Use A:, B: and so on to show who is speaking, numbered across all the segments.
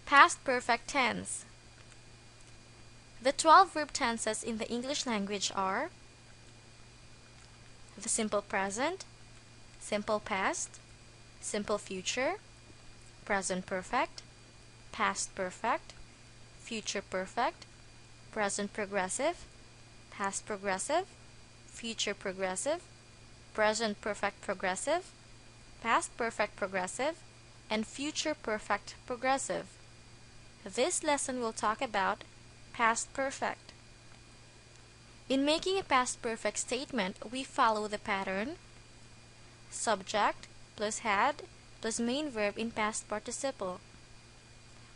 A: Past perfect tense. The 12 verb tenses in the English language are the simple present, simple past, simple future, present perfect, past perfect, future perfect, present progressive, past progressive, future progressive, present perfect progressive, past perfect progressive, and future perfect progressive. This lesson will talk about past perfect. In making a past perfect statement, we follow the pattern subject plus had plus main verb in past participle.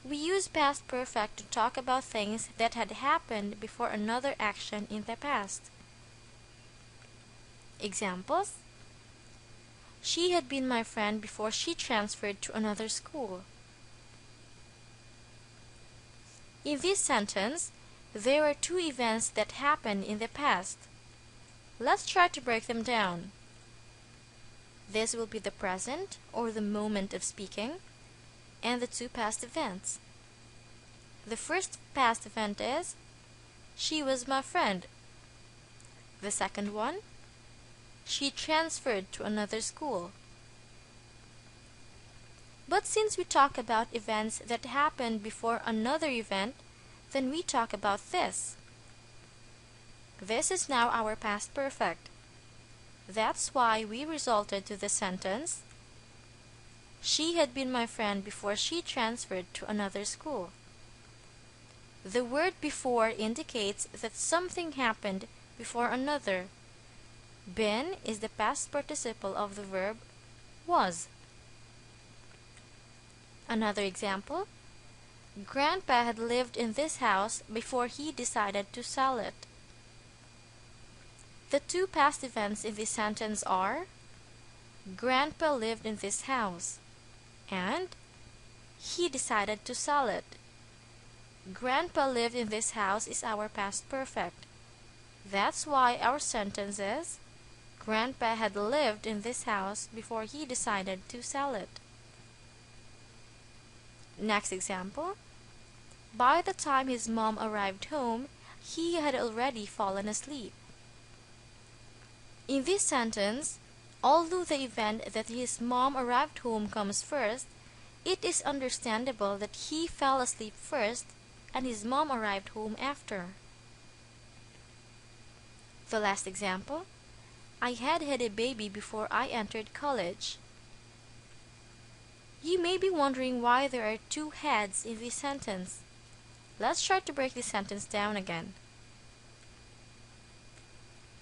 A: We use past perfect to talk about things that had happened before another action in the past. Examples: she had been my friend before she transferred to another school. In this sentence, there are two events that happened in the past. Let's try to break them down. This will be the present, or the moment of speaking, and the two past events. The first past event is, she was my friend. The second one, she transferred to another school. But since we talk about events that happened before another event, then we talk about this. This is now our past perfect. That's why we resulted to the sentence, she had been my friend before she transferred to another school. The word before indicates that something happened before another. Been is the past participle of the verb was. Another example: Grandpa had lived in this house before he decided to sell it. The two past events in this sentence are, Grandpa lived in this house, and he decided to sell it. Grandpa lived in this house is our past perfect. That's why our sentence is, Grandpa had lived in this house before he decided to sell it. Next example: by the time his mom arrived home, he had already fallen asleep. In this sentence, although the event that his mom arrived home comes first, it is understandable that he fell asleep first and his mom arrived home after. The last example: I had a baby before I entered college. You may be wondering why there are two heads in this sentence. Let's try to break this sentence down again.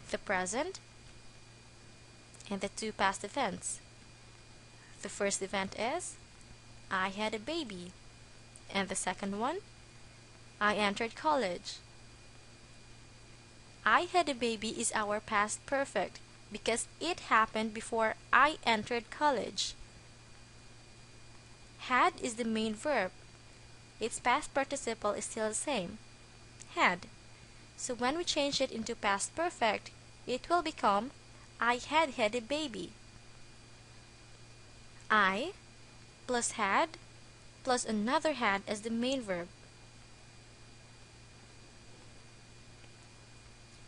A: The present and the two past events. The first event is, I had a baby, and the second one, I entered college. I had a baby is our past perfect because it happened before I entered college. Had is the main verb. Its past participle is still the same, had. So when we change it into past perfect, it will become, I had a baby. I plus had plus another had as the main verb.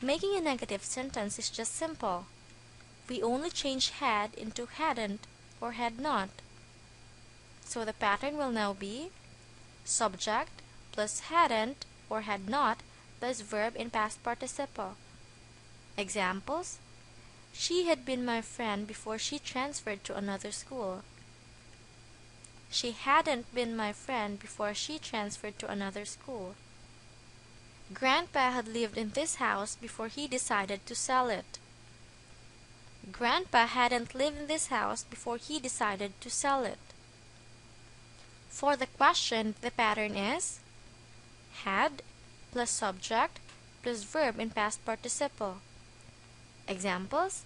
A: Making a negative sentence is just simple. We only change had into hadn't or had not. So the pattern will now be subject plus hadn't or had not plus verb in past participle. Examples: she had been my friend before she transferred to another school. She hadn't been my friend before she transferred to another school. Grandpa had lived in this house before he decided to sell it. Grandpa hadn't lived in this house before he decided to sell it. For the question, the pattern is had plus subject plus verb in past participle. Examples: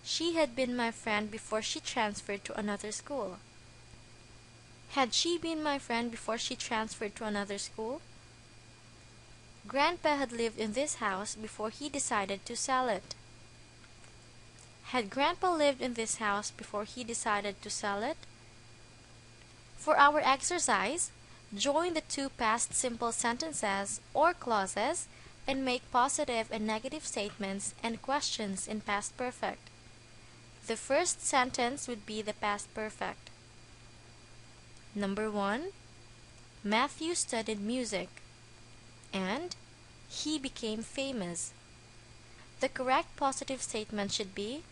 A: she had been my friend before she transferred to another school. Had she been my friend before she transferred to another school? Grandpa had lived in this house before he decided to sell it. Had Grandpa lived in this house before he decided to sell it? For our exercise, Join the two past simple sentences or clauses and make positive and negative statements and questions in past perfect. The first sentence would be the past perfect. Number 1. Matthew studied music and he became famous. The correct positive statement should be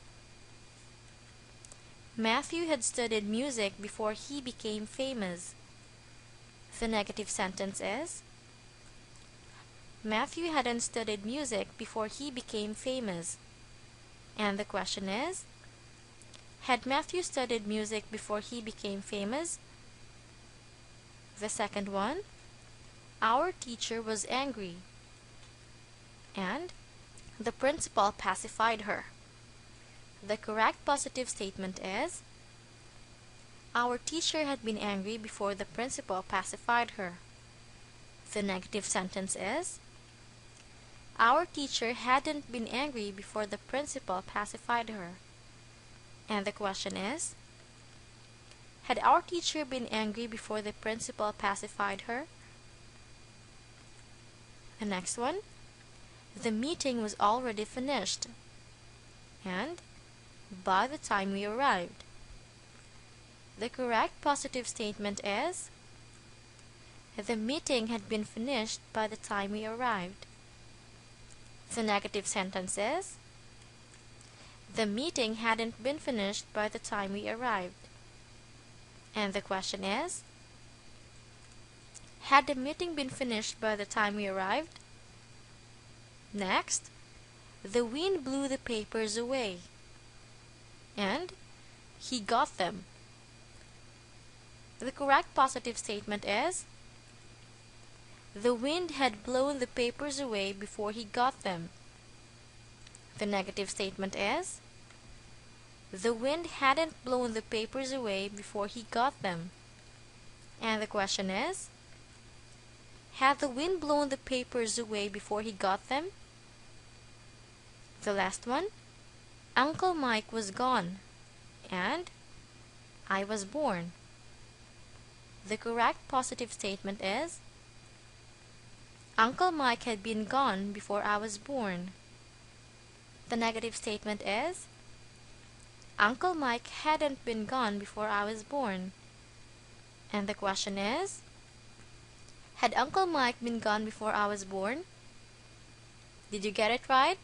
A: Matthew had studied music before he became famous. The negative sentence is Matthew hadn't studied music before he became famous. And the question is, had Matthew studied music before he became famous? The second one, our teacher was angry. And the principal pacified her. The correct positive statement is our teacher had been angry before the principal pacified her. The negative sentence is our teacher hadn't been angry before the principal pacified her. And the question is, had our teacher been angry before the principal pacified her? The next one, the meeting was already finished. And by the time we arrived. The correct positive statement is the meeting had been finished by the time we arrived. The negative sentence is the meeting hadn't been finished by the time we arrived. And the question is, had the meeting been finished by the time we arrived? Next, the wind blew the papers away. And he got them. The correct positive statement is the wind had blown the papers away before he got them. The negative statement is the wind hadn't blown the papers away before he got them. And the question is, had the wind blown the papers away before he got them? The last one, Uncle Mike was gone, and I was born. The correct positive statement is Uncle Mike had been gone before I was born. The negative statement is Uncle Mike hadn't been gone before I was born. And the question is, had Uncle Mike been gone before I was born? Did you get it right?